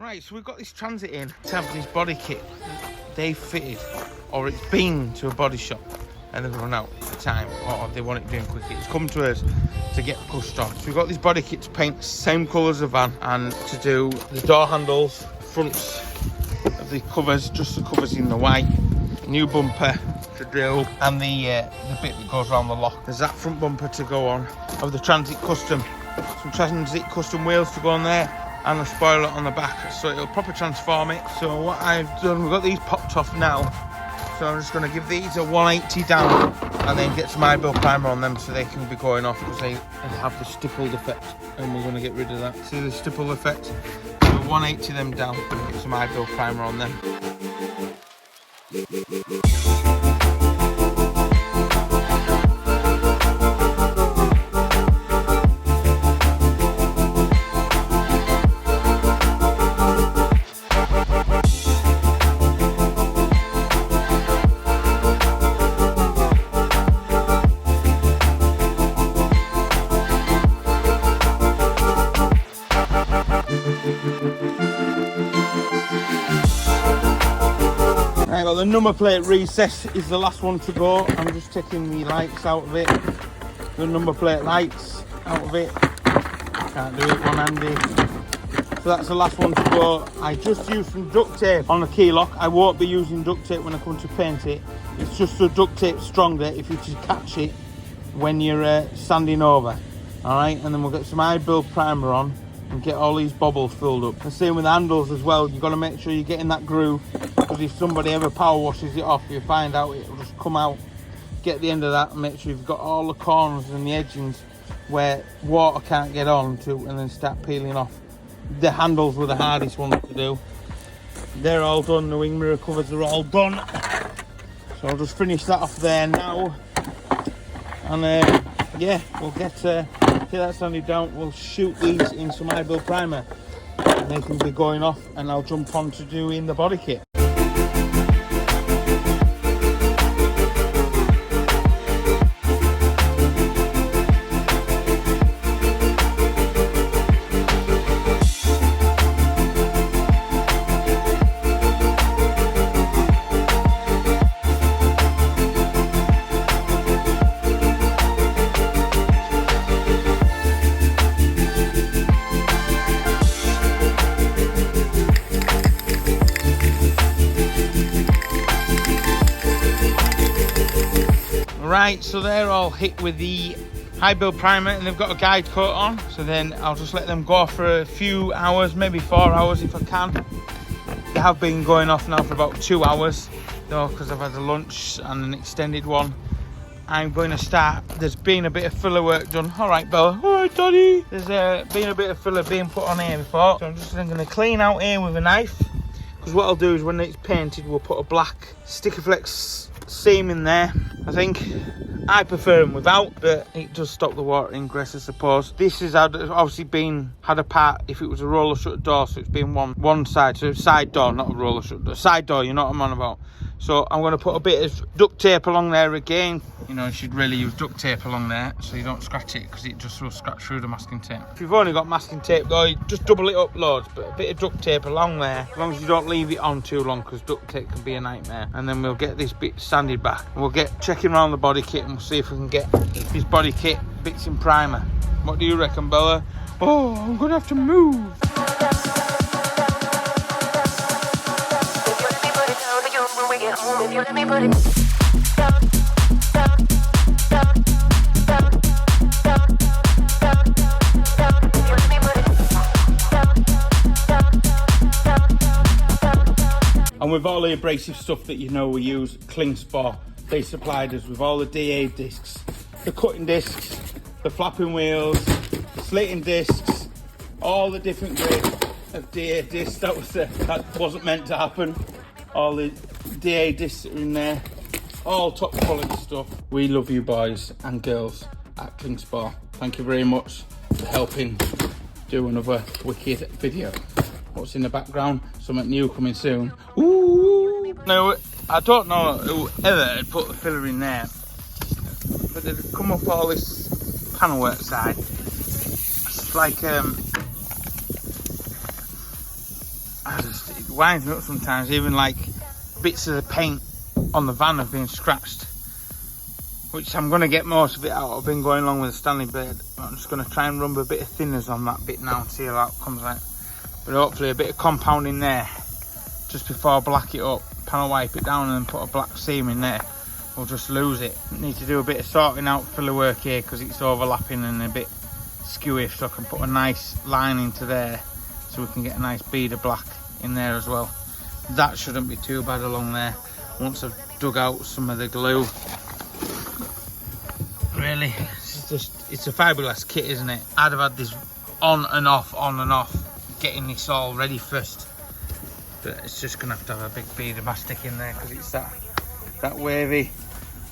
Right, so we've got this transit in to have this body kit. They fitted, or it's been to a body shop and they've run out of time, or they want it doing quickly. It's come to us to get pushed on. So we've got this body kit to paint same colour as the van and to do the door handles, fronts of the covers, just the covers in the white, new bumper to do, and the bit that goes around the lock. There's that front bumper to go on of the Transit Custom. Some Transit Custom wheels to go on there, and a spoiler on the back, so it'll proper transform it. So what I've done, we've got these popped off now, so I'm just going to give these a 180 down and then get some I-build primer on them so they can be going off, because they have the stippled effect, and we're going to get rid of that. See the stipple effect? So 180 them down and get some I-build primer on them. The number plate recess is the last one to go. I'm just taking the lights out of it, the number plate lights out of it. Can't do it one-handed. So that's the last one to go. I just used some duct tape on the key lock. I won't be using duct tape when I come to paint it. It's just the duct tape stronger if you just catch it when you're sanding over. Alright, and then we'll get some I-build primer on and get all these bobbles filled up. The same with the handles as well. You've got to make sure you get in that groove, because if somebody ever power washes it off, you find out it'll just come out. Get the end of that and make sure you've got all the corners and the edgings where water can't get on to, and then start peeling off. The handles were the hardest ones to do. They're all done. The wing mirror covers are all done. So I'll just finish that off there now, and yeah, we'll get that sanded down. We'll shoot these in some I-build primer and they can be going off, and I'll jump on to doing the body kit. Right, so they're all hit with the I-build primer and they've got a guide coat on, so then I'll just let them go off for a few hours, maybe 4 hours if I can. They have been going off now for about 2 hours though, because I've had a lunch and an extended one. I'm going to start, there's been a bit of filler work done. Alright Bella, alright Daddy. There's been a bit of filler being put on here before, so I'm just going to clean out here with a knife, because what I'll do is when it's painted we'll put a black sticker flex seam in there. I think I prefer them without, but it does stop the water ingress, I suppose. This has obviously had a part if it was a roller shutter door, so it's been one side, so it's side door, not a roller shutter door. Side door, you know what I'm on about. So I'm going to put a bit of duct tape along there again. You know, you should really use duct tape along there so you don't scratch it, because it just will scratch through the masking tape. If you've only got masking tape though, you just double it up loads, but a bit of duct tape along there, as long as you don't leave it on too long, because duct tape can be a nightmare. And then we'll get this bit sanded back. We'll get checking around the body kit and we'll see if we can get this body kit bits in primer. What do you reckon, Bella? Oh, I'm going to have to move. If you let me put it down, down, down, down, down, down, down. If you let me put it down, down, down, down. And with all the abrasive stuff that you know we use, Klingspor, they supplied us with all the DA discs, the cutting discs, the flapping wheels, the slating discs, all the different grades of DA discs. That wasn't meant to happen. All the DA discs are in there, all top quality stuff. We love you boys and girls at Klingspor. Thank you very much for helping do another wicked video. What's in the background? Something new coming soon. Ooh! Now, I don't know whoever had put the filler in there, but they've come up all this panel work side. It's like it winds me up sometimes. Even like bits of the paint on the van have been scratched, which I'm going to get most of it out. I've been going along with the Stanley blade. I'm just going to try and rub a bit of thinners on that bit now and see how that comes out. But hopefully a bit of compound in there just before I black it up, panel wipe it down and then put a black seam in there. We'll just lose it. Need to do a bit of sorting out filler work here because it's overlapping and a bit skewy, so I can put a nice line into there so we can get a nice bead of black in there as well. That shouldn't be too bad along there once I've dug out some of the glue. Really, it's a fiberglass kit, isn't it? I'd have had this on and off, getting this all ready first. But it's just gonna have a big bead of mastic in there because it's that wavy.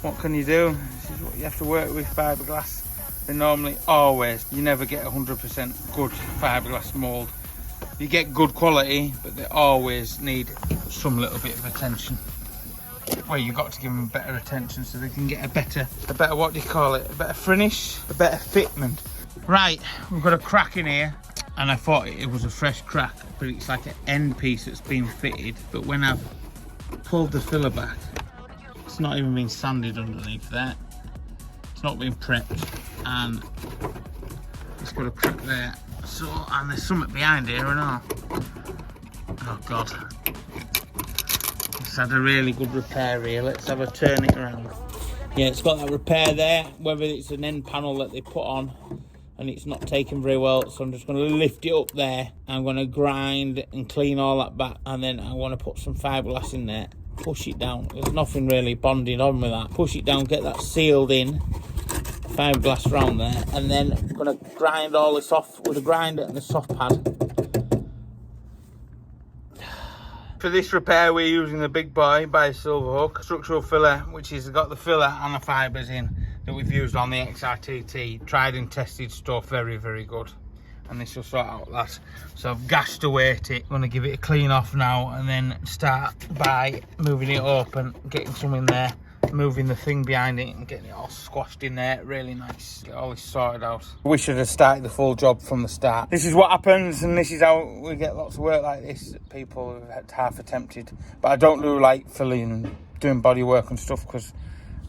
What can you do? This is what you have to work with, fiberglass. They normally always, you never get 100% good fiberglass mould. You get good quality, but they always need some little bit of attention. Well, you've got to give them better attention so they can get a better, what do you call it? A better finish, a better fitment. Right, we've got a crack in here, and I thought it was a fresh crack, but it's like an end piece that's been fitted. But when I've pulled the filler back, it's not even been sanded underneath there. It's not been prepped, and it's got a crack there. So, and there's something behind here and all. Oh God. It's had a really good repair here. Let's have a turn it around. Yeah, it's got that repair there, whether it's an end panel that they put on and it's not taken very well. So I'm just going to lift it up there. I'm going to grind and clean all that back, and then I want to put some fiberglass in there. Push it down. There's nothing really bonded on with that. Push it down, get that sealed in, fiberglass around there, and then I'm going to grind all this off with a grinder and a soft pad. For this repair, we're using the big boy by Silverhook structural filler, which has got the filler and the fibres in that we've used on the XRTT. Tried and tested stuff, very, very good. And this will sort out that. So I've gashed away at it. I'm going to give it a clean off now and then start by moving it up and getting some in there, moving the thing behind it and getting it all squashed in there. Really nice. Get all this sorted out. We should have started the full job from the start. This is what happens, and this is how we get lots of work like this. People have half attempted, but I don't do like filling and doing body work and stuff because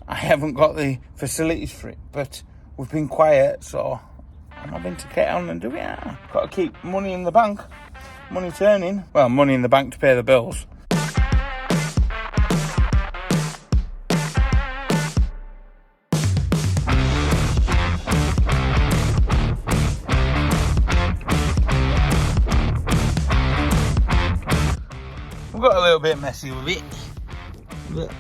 I haven't got the facilities for it. But we've been quiet, so I'm having to get on and do it. Got to keep money in the bank, money turning. Well, money in the bank to pay the bills. We've got a little bit messy with it, but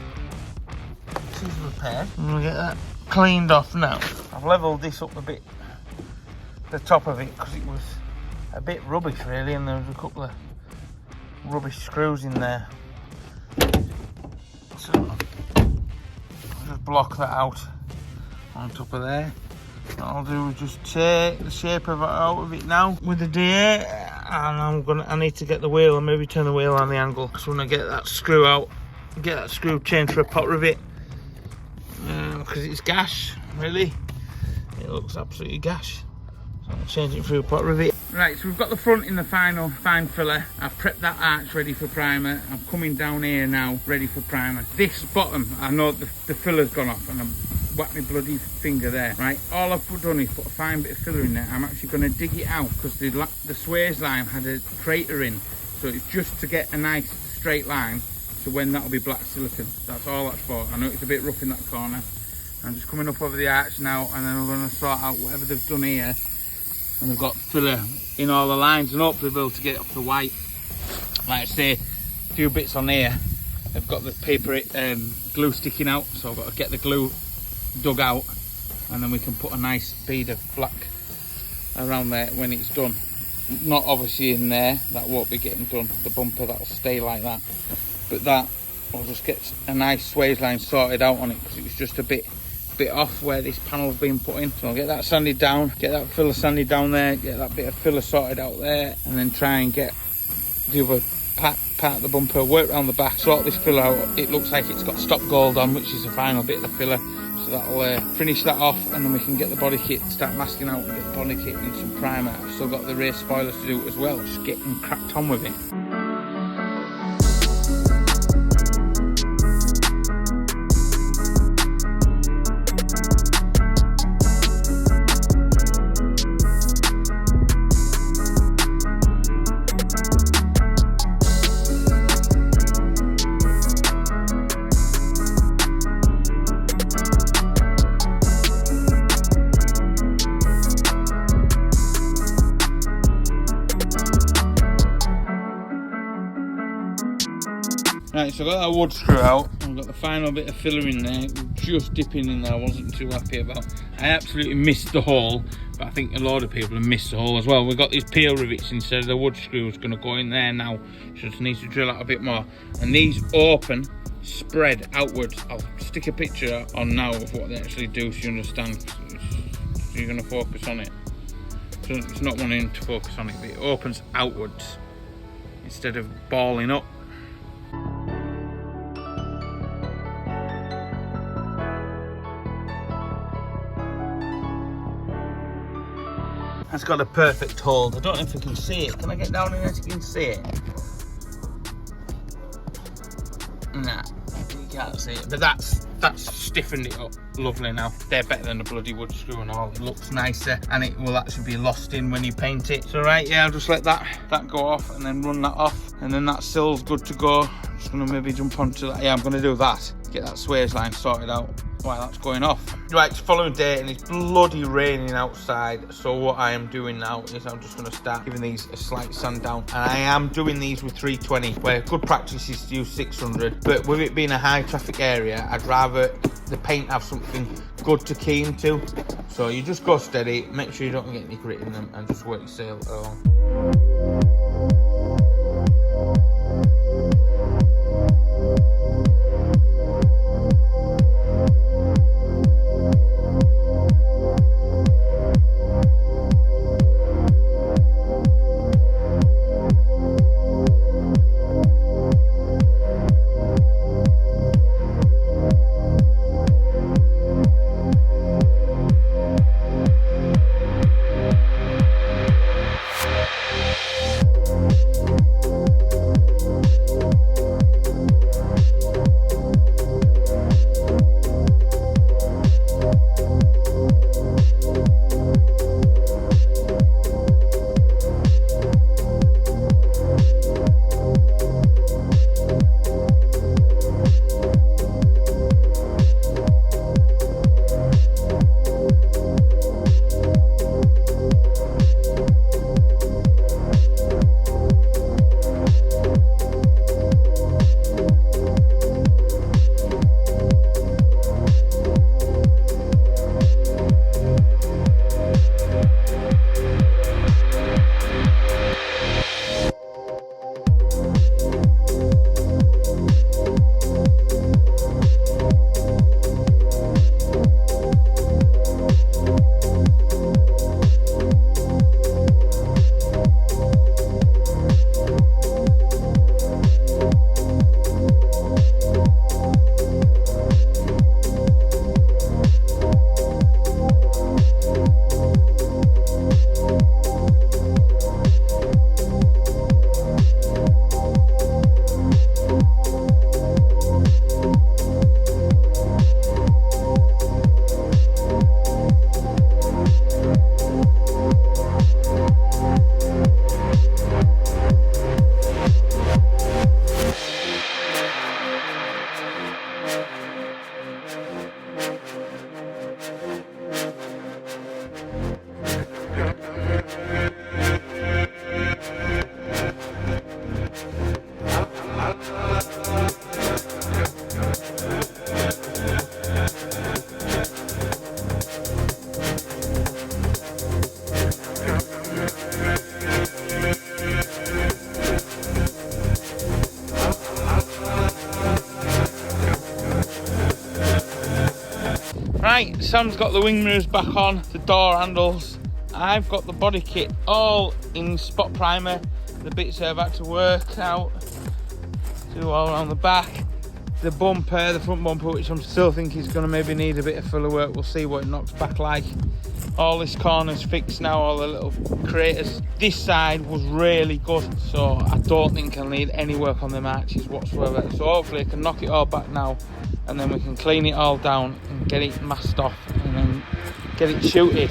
this is repaired. I'm going to get that cleaned off now. I've levelled this up a bit, the top of it, because it was a bit rubbish really, and there was a couple of rubbish screws in there. So I'll just block that out on top of there. What I'll do is just take the shape of it out of it now with the DA, and I need to get the wheel and maybe turn the wheel on the angle. So when I get that screw out, get that screw changed for a pot rivet, because it's gash really. It looks absolutely gash. So I'll change it through a pot rivet. Right, so we've got the front in the final fine filler. I've prepped that arch ready for primer. I'm coming down here now, ready for primer. This bottom, I know the filler's gone off and I've whacked my bloody finger there. Right, all I've done is put a fine bit of filler in there. I'm actually going to dig it out because the sway's line had a crater in. So it's just to get a nice straight line. So when that'll be black silicone, that's all that's for. I know it's a bit rough in that corner. I'm just coming up over the arch now, and then we're going to sort out whatever they've done here. And they've got filler in all the lines, and hopefully be able to get it up to white. Like I say, a few bits on here, they've got the paper glue sticking out, so I've got to get the glue dug out, and then we can put a nice bead of black around there when it's done. Not obviously in there, that won't be getting done. The bumper, that'll stay like that. But that, I'll just get a nice sway line sorted out on it because it was just a bit off where this panel's been put in. So I'll get that sanded down, get that filler sanded down there, get that bit of filler sorted out there, and then try and get the other part of the bumper, work around the back, sort this filler out. It looks like it's got stop gold on, which is the final bit of the filler. So that'll finish that off, and then we can get the body kit, start masking out and get the body kit and some primer. I've still got the rear spoilers to do as well, just getting cracked on with it. Right, so I got that wood screw out. I've got the final bit of filler in there. Just dipping in there, I wasn't too happy about. I absolutely missed the hole, but I think a lot of people have missed the hole as well. We've got these peel rivets instead of the wood screws going to go in there now. Just need to drill out a bit more. And these open, spread outwards. I'll stick a picture on now of what they actually do so you understand. So you're going to focus on it. So it's not wanting to focus on it, but it opens outwards instead of balling up. That's got a perfect hold. I don't know if you can see it. Can I get down in there so you can see it? Nah, you can't see it. But that's stiffened it up lovely now. They're better than the bloody wood screw and all. It looks nicer and it will actually be lost in when you paint it. So right, yeah, I'll just let that go off and then run that off. And then that sill's good to go. I'm just gonna maybe jump onto that. Yeah, I'm gonna do that. Get that swage line sorted out while that's going off. Right, it's following day and it's bloody raining outside. So what I am doing now is I'm just going to start giving these a slight sand down. And I am doing these with 320, where good practice is to use 600. But with it being a high traffic area, I'd rather the paint have something good to key into. So you just go steady, make sure you don't get any grit in them and just work your sail along. Right, Sam's got the wing mirrors back on, the door handles. I've got the body kit all in spot primer. The bits I've had to work out, do all around the back. The bumper, the front bumper, which I'm still thinking is going to maybe need a bit of filler work. We'll see what it knocks back like. All this corner's fixed now, all the little craters. This side was really good, so I don't think I'll need any work on the arches whatsoever. So hopefully I can knock it all back now, and then we can clean it all down and get it masked off and then get it shooted.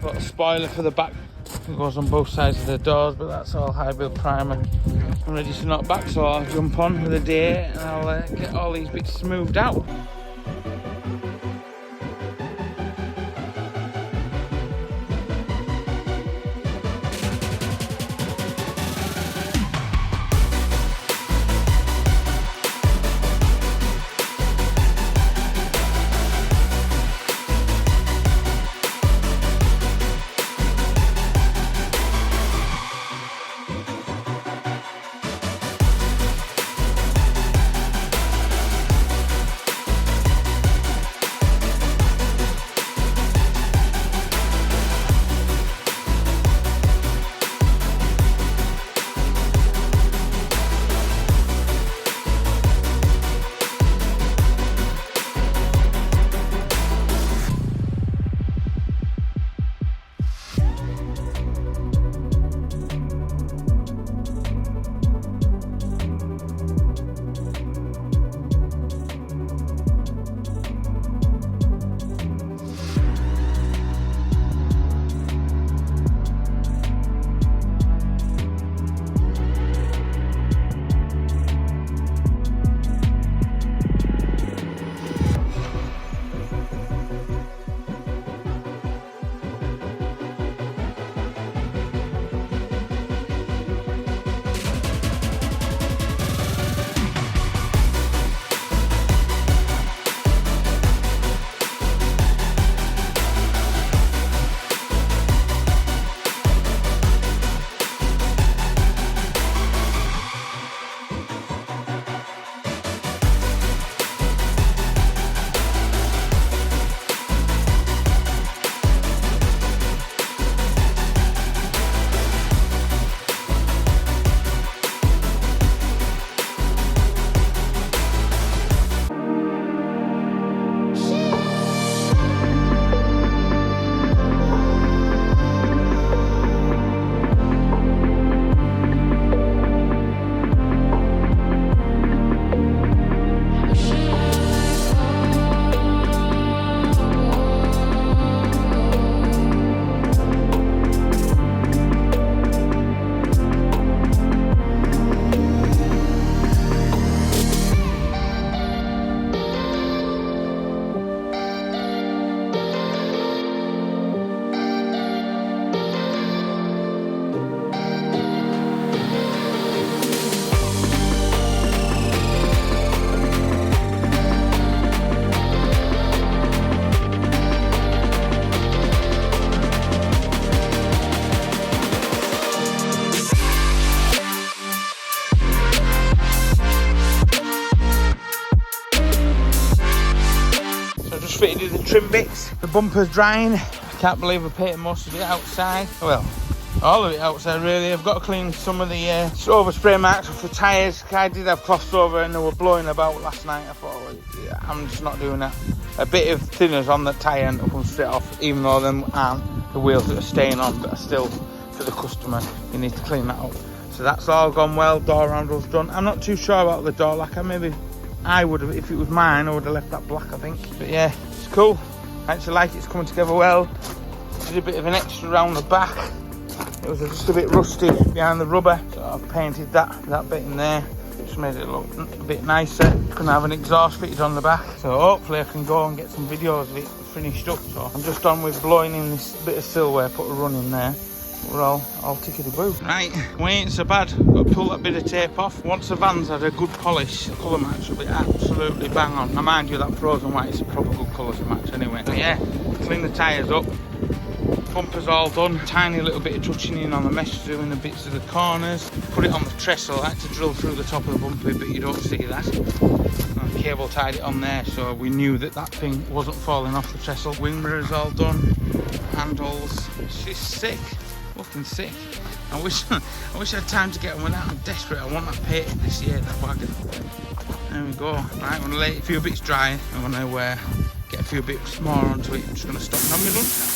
Got a spoiler for the back, it goes on both sides of the doors, but that's all high build primer. I'm ready to knock back, so I'll jump on with a day and I'll get all these bits smoothed out. fitted in the trim bits. The bumper's drying. I can't believe I painted most of it outside. Well, all of it outside really. I've got to clean some of the overspray marks off the tyres. I did have cloths over and they were blowing about last night. I thought, well, yeah, I'm just not doing that. A bit of thinners on the tyre and it'll come straight off, even though them aren't the wheels that are staying on, but are still for the customer. You need to clean that up. So that's all gone well. Door handle's done. I'm not too sure about the door lacquer. Maybe I would have, if it was mine, I would have left that black, I think. But yeah, it's cool. I actually like it's coming together well. Did a bit of an extra round the back. It was just a bit rusty behind the rubber, so I've painted that bit in there. Just made it look a bit nicer. Couldn't have an exhaust fitted on the back, so hopefully I can go and get some videos of it finished up. So I'm just on with blowing in this bit of silverware, put a run in there. We're all tickety-boo. Right, we ain't so bad. Got to pull that bit of tape off. Once the van's had a good polish, the colour match will be absolutely bang on. Now mind you, that frozen white is a proper good colour to match anyway. So yeah, clean the tyres up. Bumper's all done. Tiny little bit of touching in on the mesh to do in the bits of the corners. Put it on the trestle. I had to drill through the top of the bumper, but you don't see that. And cable tied it on there, so we knew that that thing wasn't falling off the trestle. Wing mirror's all done. Handles. She's sick. Fucking sick. I wish I had time to get on with that. I'm desperate. I want that painted this year, that wagon. There we go. Right, I'm going to let a few bits dry. I'm going to get a few bits more onto it. I'm just going to stop and have my lunch now.